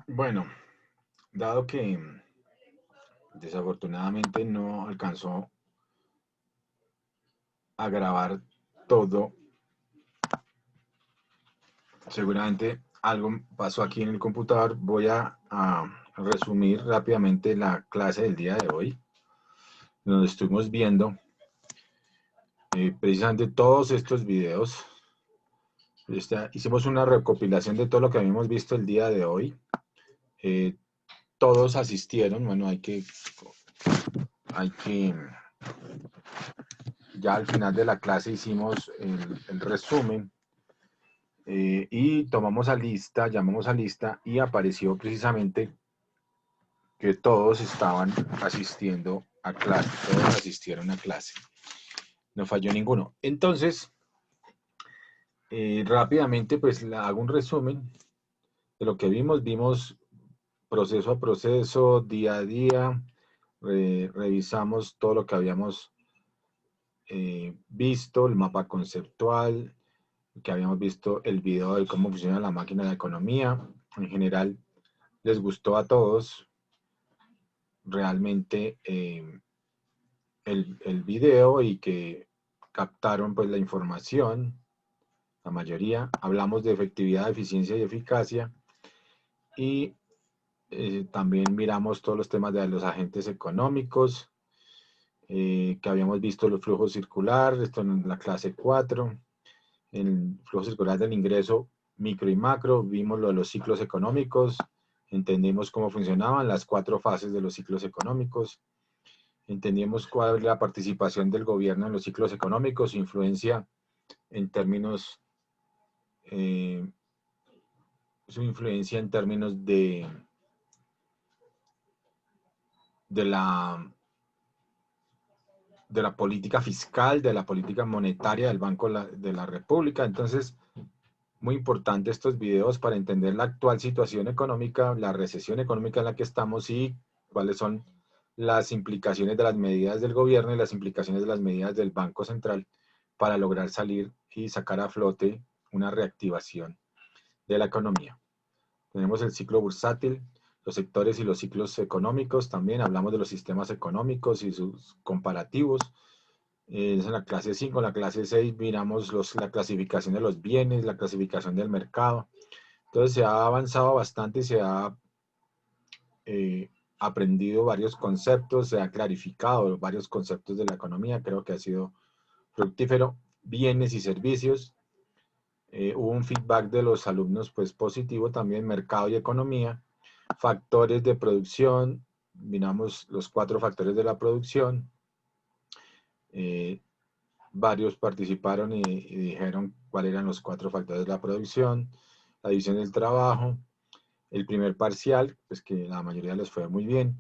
Bueno, dado que desafortunadamente no alcanzó a grabar todo, seguramente algo pasó aquí en el computador. Voy a resumir rápidamente la clase del día de hoy, donde estuvimos viendo precisamente todos estos videos. Hicimos una recopilación de todo lo que habíamos visto el día de hoy. Eh, Todos asistieron. Bueno, hay que, ya al final de la clase hicimos el resumen, y llamamos a lista y apareció precisamente que todos estaban asistiendo a clase, todos asistieron a clase, no falló ninguno. Entonces, rápidamente pues hago un resumen de lo que vimos proceso a proceso, día a día. Revisamos todo lo que habíamos visto, el mapa conceptual, que habíamos visto el video de cómo funciona la máquina de la economía. En general, les gustó a todos realmente el video, y que captaron pues la información, la mayoría. Hablamos de efectividad, eficiencia y eficacia, y también miramos todos los temas de los agentes económicos, que habíamos visto el flujo circular, esto en la clase 4, el flujo circular del ingreso micro y macro. Vimos lo de los ciclos económicos, entendimos cómo funcionaban las 4 fases de los ciclos económicos, entendimos cuál es la participación del gobierno en los ciclos económicos, su influencia en términos, eh, su influencia en términos de la, de la política fiscal, de la política monetaria del Banco de la República. Entonces, muy importante estos videos para entender la actual situación económica, la recesión económica en la que estamos, y cuáles son las implicaciones de las medidas del gobierno y las implicaciones de las medidas del Banco Central para lograr salir y sacar a flote una reactivación de la economía. Tenemos el ciclo bursátil, los sectores y los ciclos económicos. También hablamos de los sistemas económicos y sus comparativos. Es en la clase 5. En la clase 6 miramos la clasificación de los bienes, la clasificación del mercado. Entonces se ha avanzado bastante y se ha eh, aprendido varios conceptos, se ha clarificado varios conceptos de la economía. Creo que ha sido fructífero. Bienes y servicios. Hubo un feedback de los alumnos pues positivo también. Mercado y economía. Factores de producción. Miramos los 4 factores de la producción. Eh, Varios participaron y dijeron cuáles eran los 4 factores de la producción. La división del trabajo, el primer parcial, pues que la mayoría les fue muy bien.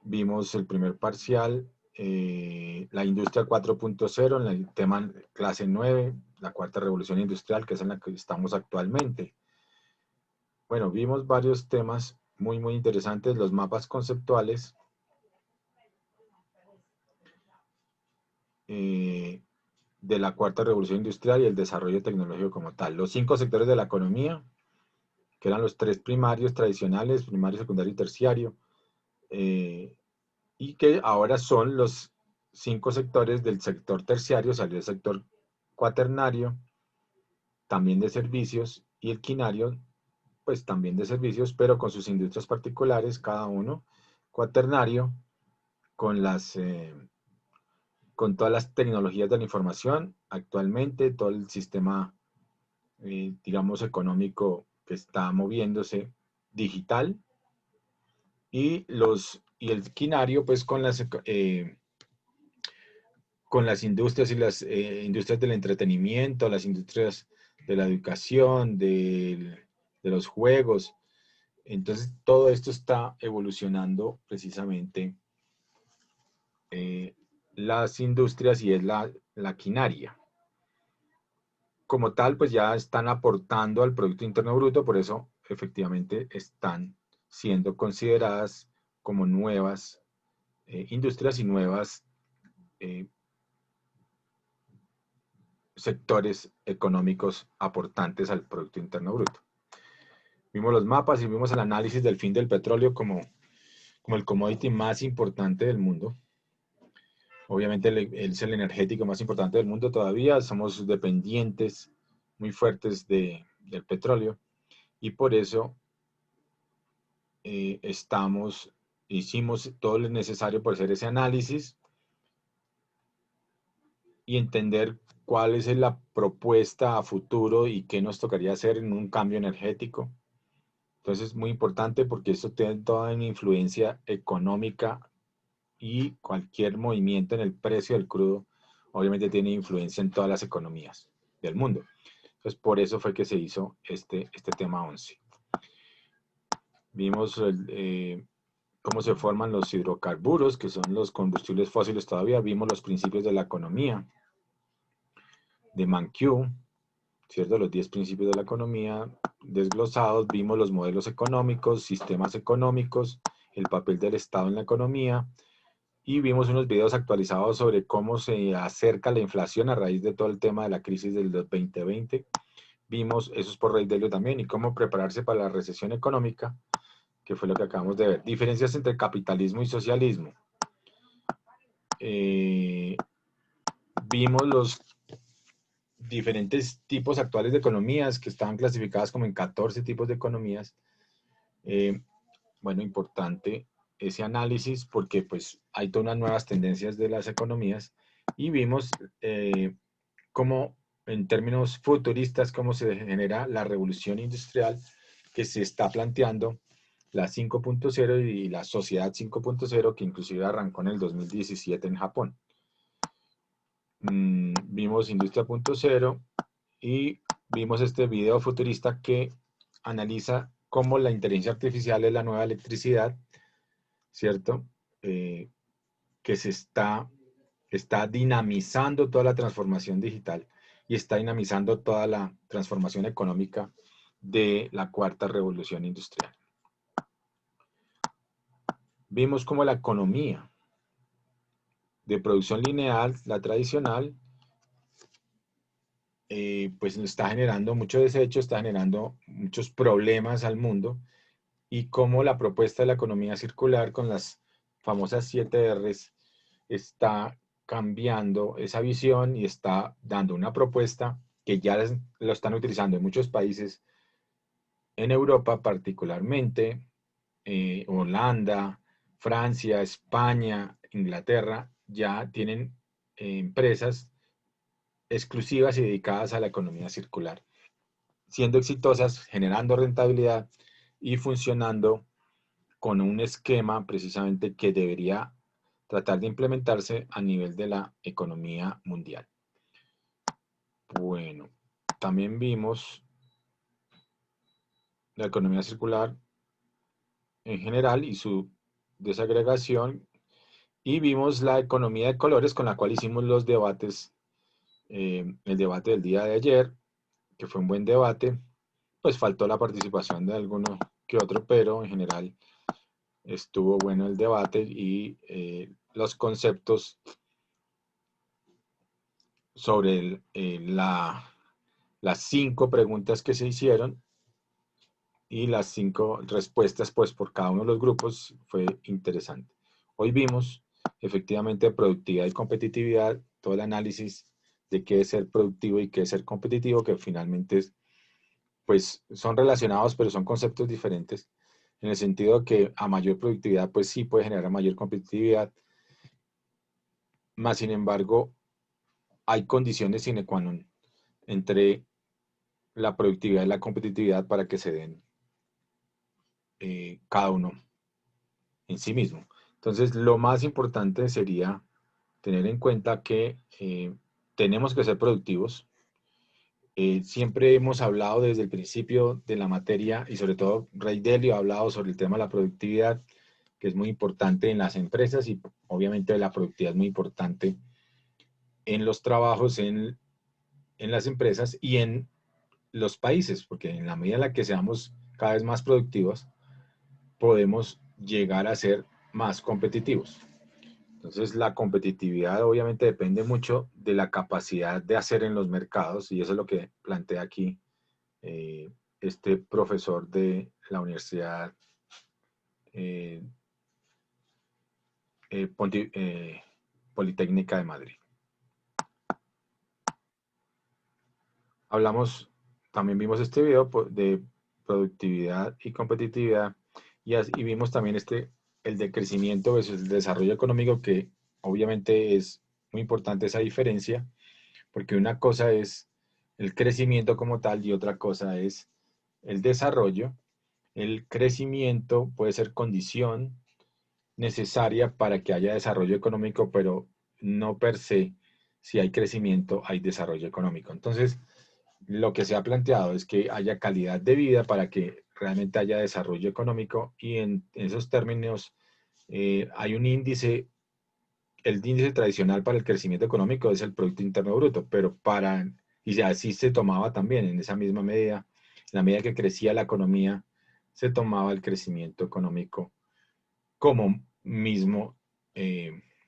Vimos el primer parcial, la industria 4.0, en el tema clase 9, la cuarta revolución industrial, que es en la que estamos actualmente. Bueno, vimos varios temas muy interesantes, los mapas conceptuales, eh, de la cuarta revolución industrial y el desarrollo tecnológico como tal. Los 5 sectores de la economía, que eran los 3 primarios tradicionales, primario, secundario y terciario, eh, y que ahora son los 5 sectores del sector terciario. Salió el sector cuaternario, también de servicios, y el quinario, pues también de servicios, pero con sus industrias particulares, cada uno. Cuaternario, con con todas las tecnologías de la información actualmente, todo el sistema, digamos, económico que está moviéndose digital. Y el quinario, pues con las industrias, y las industrias del entretenimiento, las industrias de la educación, de los juegos. Entonces, todo esto está evolucionando precisamente, eh, las industrias, y es la quinaria. Como tal, pues ya están aportando al Producto Interno Bruto, por eso efectivamente están siendo consideradas como nuevas industrias y nuevas eh, sectores económicos aportantes al Producto Interno Bruto. Vimos los mapas y vimos el análisis del fin del petróleo como el commodity más importante del mundo. Obviamente es el energético más importante del mundo todavía. Somos dependientes muy fuertes del petróleo y por eso hicimos todo lo necesario por hacer ese análisis y entender cuál es la propuesta a futuro y qué nos tocaría hacer en un cambio energético. Entonces es muy importante porque esto tiene toda una influencia económica y cualquier movimiento en el precio del crudo obviamente tiene influencia en todas las economías del mundo. Entonces por eso fue que se hizo este tema 11. Vimos cómo se forman los hidrocarburos, que son los combustibles fósiles todavía. Vimos los principios de la economía de Mankiw, ¿cierto? Los 10 principios de la economía desglosados. Vimos los modelos económicos, sistemas económicos, el papel del Estado en la economía. Y vimos unos videos actualizados sobre cómo se acerca la inflación a raíz de todo el tema de la crisis del 2020. Vimos, eso es por Ray Dalio también, y cómo prepararse para la recesión económica, que fue lo que acabamos de ver. Diferencias entre capitalismo y socialismo. Vimos los diferentes tipos actuales de economías que estaban clasificadas como en 14 tipos de economías. Bueno, importante ese análisis porque pues hay todas unas nuevas tendencias de las economías y vimos cómo en términos futuristas cómo se genera la revolución industrial que se está planteando, la 5.0 y la sociedad 5.0 que inclusive arrancó en el 2017 en Japón. Vimos Industria 0.0 y vimos este video futurista que analiza cómo la inteligencia artificial es la nueva electricidad, ¿cierto? Que se está dinamizando toda la transformación digital y está dinamizando toda la transformación económica de la cuarta revolución industrial. Vimos cómo la economía de producción lineal, la tradicional, pues está generando mucho desecho, está generando muchos problemas al mundo y cómo la propuesta de la economía circular con las famosas 7 R's está cambiando esa visión y está dando una propuesta que ya lo están utilizando en muchos países, en Europa particularmente, Holanda, Francia, España, Inglaterra, ya tienen empresas exclusivas y dedicadas a la economía circular, siendo exitosas, generando rentabilidad y funcionando con un esquema precisamente que debería tratar de implementarse a nivel de la economía mundial. Bueno, también vimos la economía circular en general y su desagregación y vimos la economía de colores con la cual hicimos los debates, el debate del día de ayer, que fue un buen debate, pues faltó la participación de alguno que otro, pero en general estuvo bueno el debate y los conceptos sobre las 5 preguntas que se hicieron y las 5 respuestas pues por cada uno de los grupos fue interesante. Hoy vimos efectivamente productividad y competitividad, todo el análisis de qué es ser productivo y qué es ser competitivo, que finalmente pues son relacionados pero son conceptos diferentes en el sentido que a mayor productividad pues sí puede generar mayor competitividad, más sin embargo hay condiciones sine qua non entre la productividad y la competitividad para que se den cada uno en sí mismo. Entonces, lo más importante sería tener en cuenta que tenemos que ser productivos. Siempre hemos hablado desde el principio de la materia y sobre todo Ray Dalio ha hablado sobre el tema de la productividad, que es muy importante en las empresas y obviamente la productividad es muy importante en los trabajos, en las empresas y en los países, porque en la medida en la que seamos cada vez más productivos, podemos llegar a ser más competitivos. Entonces, la competitividad obviamente depende mucho de la capacidad de hacer en los mercados y eso es lo que plantea aquí este profesor de la Universidad eh, Politécnica de Madrid. Hablamos, también vimos este video de productividad y competitividad y vimos también el de crecimiento versus el desarrollo económico, que obviamente es muy importante esa diferencia, porque una cosa es el crecimiento como tal y otra cosa es el desarrollo. El crecimiento puede ser condición necesaria para que haya desarrollo económico, pero no per se, si hay crecimiento, hay desarrollo económico. Entonces, lo que se ha planteado es que haya calidad de vida para que realmente haya desarrollo económico y en esos términos hay un índice, el índice tradicional para el crecimiento económico es el Producto Interno Bruto, pero y así se tomaba también en esa misma medida, en la medida que crecía la economía, se tomaba el crecimiento económico como mismo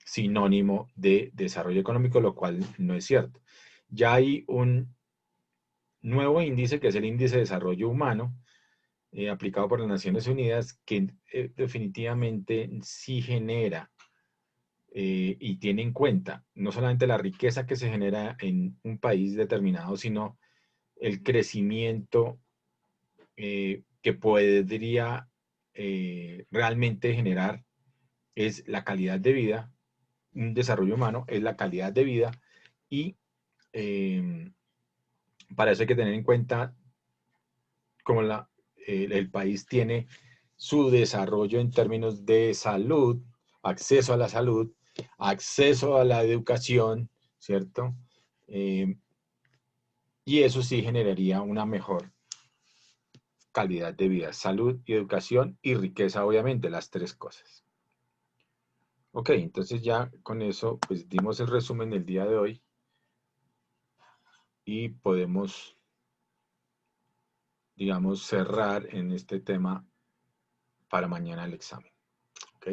sinónimo de desarrollo económico, lo cual no es cierto. Ya hay un nuevo índice, que es el índice de desarrollo humano, aplicado por las Naciones Unidas, que definitivamente sí genera y tiene en cuenta no solamente la riqueza que se genera en un país determinado, sino el crecimiento que podría realmente generar es la calidad de vida. Un desarrollo humano es la calidad de vida y eh, para eso hay que tener en cuenta cómo el país tiene su desarrollo en términos de salud, acceso a la salud, acceso a la educación, ¿cierto? Eh, y eso sí generaría una mejor calidad de vida, salud y educación y riqueza, obviamente, las tres cosas. Ok, entonces ya con eso pues dimos el resumen del día de hoy y podemos, digamos, cerrar en este tema para mañana el examen. ¿Ok?